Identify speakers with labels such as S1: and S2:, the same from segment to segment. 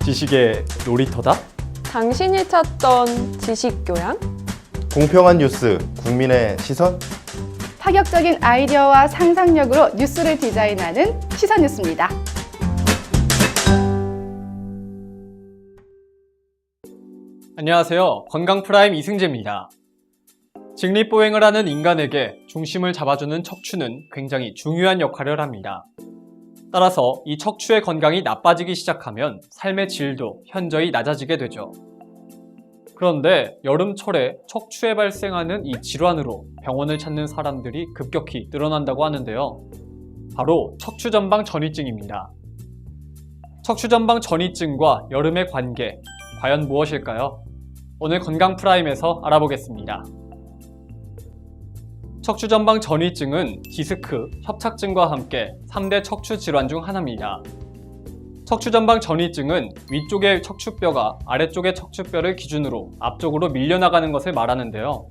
S1: 지식의 놀이터다?
S2: 당신이 찾던 지식교양?
S3: 공평한 뉴스, 국민의 시선?
S4: 파격적인 아이디어와 상상력으로 뉴스를 디자인하는 시선 뉴스입니다.
S1: 안녕하세요. 건강프라임 이승재입니다. 직립보행을 하는 인간에게 중심을 잡아주는 척추는 굉장히 중요한 역할을 합니다. 따라서 이 척추의 건강이 나빠지기 시작하면 삶의 질도 현저히 낮아지게 되죠. 그런데 여름철에 척추에 발생하는 이 질환으로 병원을 찾는 사람들이 급격히 늘어난다고 하는데요. 바로 척추전방 전이증입니다. 척추전방 전이증과 여름의 관계, 과연 무엇일까요? 오늘 건강프라임에서 알아보겠습니다. 척추전방 전이증은 디스크, 협착증과 함께 3대 척추 질환 중 하나입니다. 척추전방 전이증은 위쪽의 척추뼈가 아래쪽의 척추뼈를 기준으로 앞쪽으로 밀려나가는 것을 말하는데요.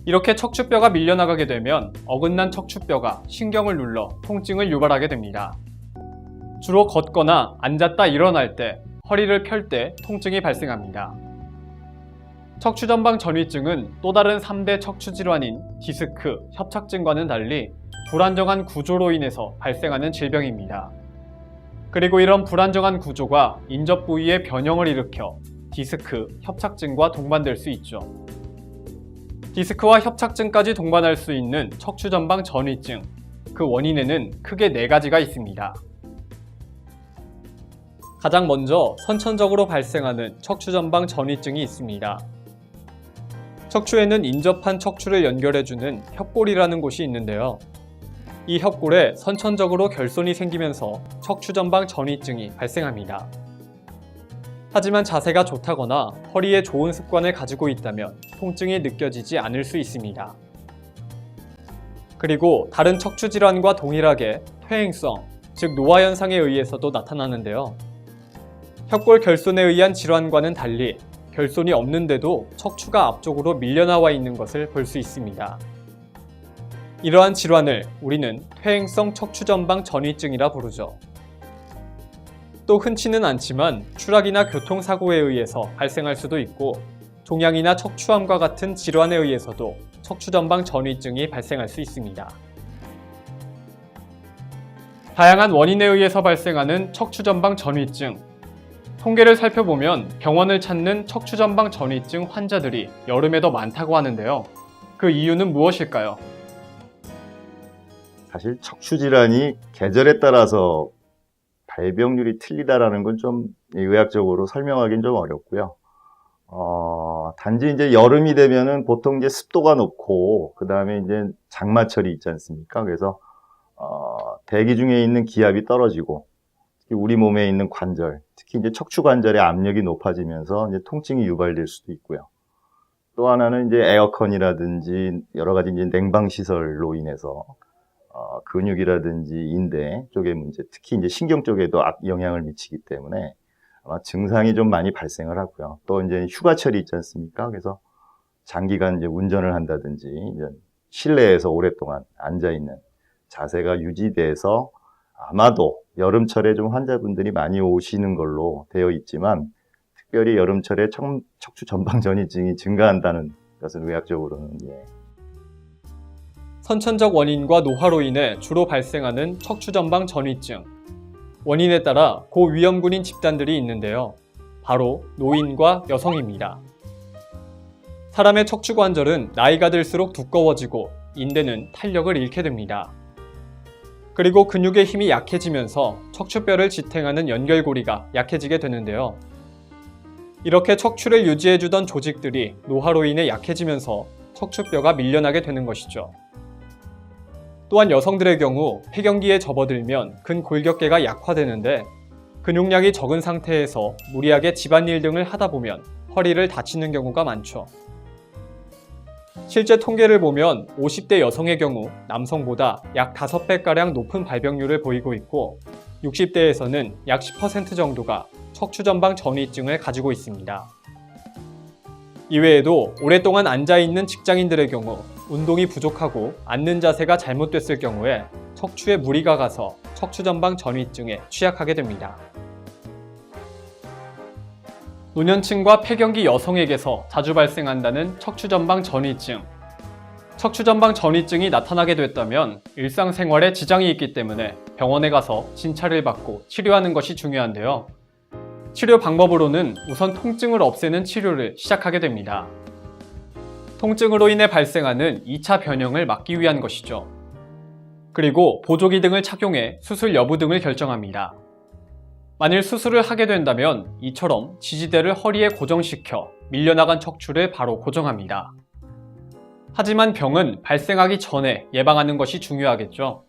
S1: 이렇게 척추뼈가 밀려나가게 되면 어긋난 척추뼈가 신경을 눌러 통증을 유발하게 됩니다. 주로 걷거나 앉았다 일어날 때, 허리를 펼 때 통증이 발생합니다. 척추전방 전이증은 또 다른 3대 척추 질환인 디스크, 협착증과는 달리 불안정한 구조로 인해서 발생하는 질병입니다. 그리고 이런 불안정한 구조가 인접 부위의 변형을 일으켜 디스크, 협착증과 동반될 수 있죠. 디스크와 협착증까지 동반할 수 있는 척추전방 전이증, 그 원인에는 크게 4가지가 있습니다. 가장 먼저 선천적으로 발생하는 척추전방 전이증이 있습니다. 척추에는 인접한 척추를 연결해주는 협골이라는 곳이 있는데요. 이 협골에 선천적으로 결손이 생기면서 척추전방 전이증이 발생합니다. 하지만 자세가 좋다거나 허리에 좋은 습관을 가지고 있다면 통증이 느껴지지 않을 수 있습니다. 그리고 다른 척추 질환과 동일하게 퇴행성, 즉 노화 현상에 의해서도 나타나는데요. 협골 결손에 의한 질환과는 달리 결손이 없는데도 척추가 앞쪽으로 밀려나와 있는 것을 볼 수 있습니다. 이러한 질환을 우리는 퇴행성 척추전방 전이증이라 부르죠. 또 흔치는 않지만 추락이나 교통사고에 의해서 발생할 수도 있고 종양이나 척추암과 같은 질환에 의해서도 척추전방 전이증이 발생할 수 있습니다. 다양한 원인에 의해서 발생하는 척추전방 전이증. 통계를 살펴보면 병원을 찾는 척추전방 전이증 환자들이 여름에 더 많다고 하는데요. 그 이유는 무엇일까요?
S3: 사실 척추질환이 계절에 따라서 발병률이 틀리다라는 건 좀 의학적으로 설명하기는 좀 어렵고요. 단지 이제 여름이 되면은 보통 이제 습도가 높고, 그 다음에 이제 장마철이 있지 않습니까? 그래서, 대기 중에 있는 기압이 떨어지고, 우리 몸에 있는 관절, 특히 이제 척추 관절의 압력이 높아지면서 이제 통증이 유발될 수도 있고요. 또 하나는 이제 에어컨이라든지 여러 가지 이제 냉방 시설로 인해서 근육이라든지 인대 쪽의 문제, 특히 이제 신경 쪽에도 영향을 미치기 때문에 아마 증상이 좀 많이 발생을 하고요. 또 이제 휴가철이 있지 않습니까? 그래서 장기간 이제 운전을 한다든지 이제 실내에서 오랫동안 앉아 있는 자세가 유지돼서 아마도 여름철에 좀 환자분들이 많이 오시는 걸로 되어 있지만, 특별히 여름철에 척추 전방 전이증이 증가한다는 것은 의학적으로는
S1: 선천적 원인과 노화로 인해 주로 발생하는 척추전방 전이증. 원인에 따라 고위험군인 집단들이 있는데요. 바로 노인과 여성입니다. 사람의 척추 관절은 나이가 들수록 두꺼워지고 인대는 탄력을 잃게 됩니다. 그리고 근육의 힘이 약해지면서 척추뼈를 지탱하는 연결고리가 약해지게 되는데요. 이렇게 척추를 유지해주던 조직들이 노화로 인해 약해지면서 척추뼈가 밀려나게 되는 것이죠. 또한 여성들의 경우 폐경기에 접어들면 근골격계가 약화되는데 근육량이 적은 상태에서 무리하게 집안일 등을 하다 보면 허리를 다치는 경우가 많죠. 실제 통계를 보면 50대 여성의 경우 남성보다 약 5배가량 높은 발병률을 보이고 있고 60대에서는 약 10% 정도가 척추전방 전이증을 가지고 있습니다. 이외에도 오랫동안 앉아있는 직장인들의 경우 운동이 부족하고 앉는 자세가 잘못됐을 경우에 척추에 무리가 가서 척추전방 전이증에 취약하게 됩니다. 노년층과 폐경기 여성에게서 자주 발생한다는 척추전방 전이증. 척추전방 전이증이 나타나게 됐다면 일상생활에 지장이 있기 때문에 병원에 가서 진찰을 받고 치료하는 것이 중요한데요. 치료 방법으로는 우선 통증을 없애는 치료를 시작하게 됩니다. 통증으로 인해 발생하는 2차 변형을 막기 위한 것이죠. 그리고 보조기 등을 착용해 수술 여부 등을 결정합니다. 만일 수술을 하게 된다면 이처럼 지지대를 허리에 고정시켜 밀려나간 척추를 바로 고정합니다. 하지만 병은 발생하기 전에 예방하는 것이 중요하겠죠.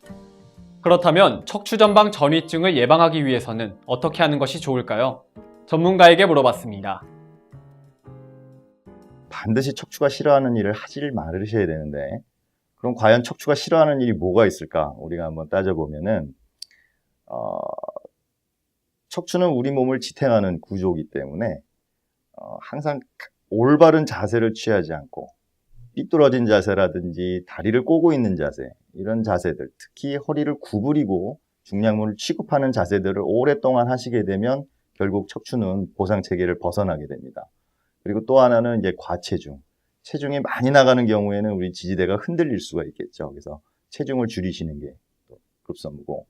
S1: 그렇다면 척추전방 전이증을 예방하기 위해서는 어떻게 하는 것이 좋을까요? 전문가에게 물어봤습니다.
S3: 반드시 척추가 싫어하는 일을 하질 말으셔야 되는데, 그럼 과연 척추가 싫어하는 일이 뭐가 있을까? 우리가 한번 따져보면은, 척추는 우리 몸을 지탱하는 구조이기 때문에 항상 올바른 자세를 취하지 않고 삐뚤어진 자세라든지 다리를 꼬고 있는 자세, 이런 자세들, 특히 허리를 구부리고 중량물을 취급하는 자세들을 오랫동안 하시게 되면 결국 척추는 보상체계를 벗어나게 됩니다. 그리고 또 하나는 이제 과체중. 체중이 많이 나가는 경우에는 우리 지지대가 흔들릴 수가 있겠죠. 그래서 체중을 줄이시는 게 급선무고,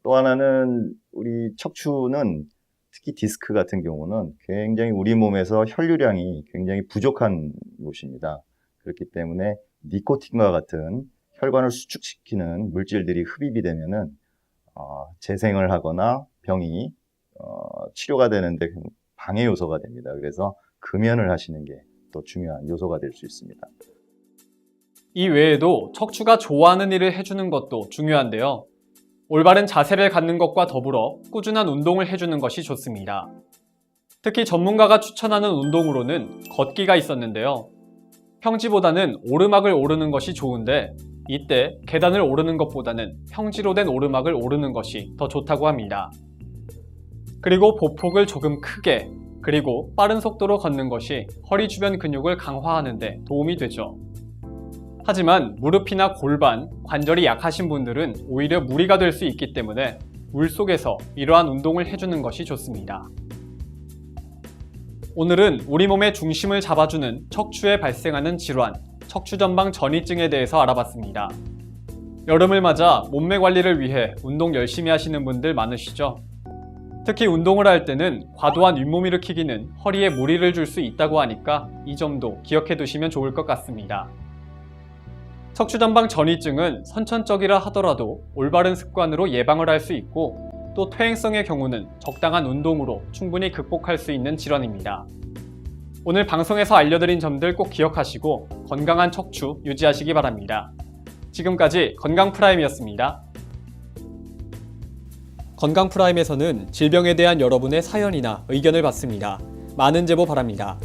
S3: 또 하나는 우리 척추는 특히 디스크 같은 경우는 굉장히 우리 몸에서 혈류량이 굉장히 부족한 곳입니다. 그렇기 때문에 니코틴과 같은 혈관을 수축시키는 물질들이 흡입이 되면은 재생을 하거나 병이 치료가 되는데 방해 요소가 됩니다. 그래서 금연을 하시는 게 또 중요한 요소가 될 수 있습니다.
S1: 이 외에도 척추가 좋아하는 일을 해주는 것도 중요한데요. 올바른 자세를 갖는 것과 더불어 꾸준한 운동을 해주는 것이 좋습니다. 특히 전문가가 추천하는 운동으로는 걷기가 있었는데요. 평지보다는 오르막을 오르는 것이 좋은데 이때 계단을 오르는 것보다는 평지로 된 오르막을 오르는 것이 더 좋다고 합니다. 그리고 보폭을 조금 크게 그리고 빠른 속도로 걷는 것이 허리 주변 근육을 강화하는 데 도움이 되죠. 하지만 무릎이나 골반, 관절이 약하신 분들은 오히려 무리가 될 수 있기 때문에 물속에서 이러한 운동을 해주는 것이 좋습니다. 오늘은 우리 몸의 중심을 잡아주는 척추에 발생하는 질환, 척추전방 전이증에 대해서 알아봤습니다. 여름을 맞아 몸매 관리를 위해 운동 열심히 하시는 분들 많으시죠? 특히 운동을 할 때는 과도한 윗몸 일으키기는 허리에 무리를 줄 수 있다고 하니까 이 점도 기억해 두시면 좋을 것 같습니다. 척추전방 전이증은 선천적이라 하더라도 올바른 습관으로 예방을 할 수 있고 또 퇴행성의 경우는 적당한 운동으로 충분히 극복할 수 있는 질환입니다. 오늘 방송에서 알려드린 점들 꼭 기억하시고 건강한 척추 유지하시기 바랍니다. 지금까지 건강프라임이었습니다. 건강프라임에서는 질병에 대한 여러분의 사연이나 의견을 받습니다. 많은 제보 바랍니다.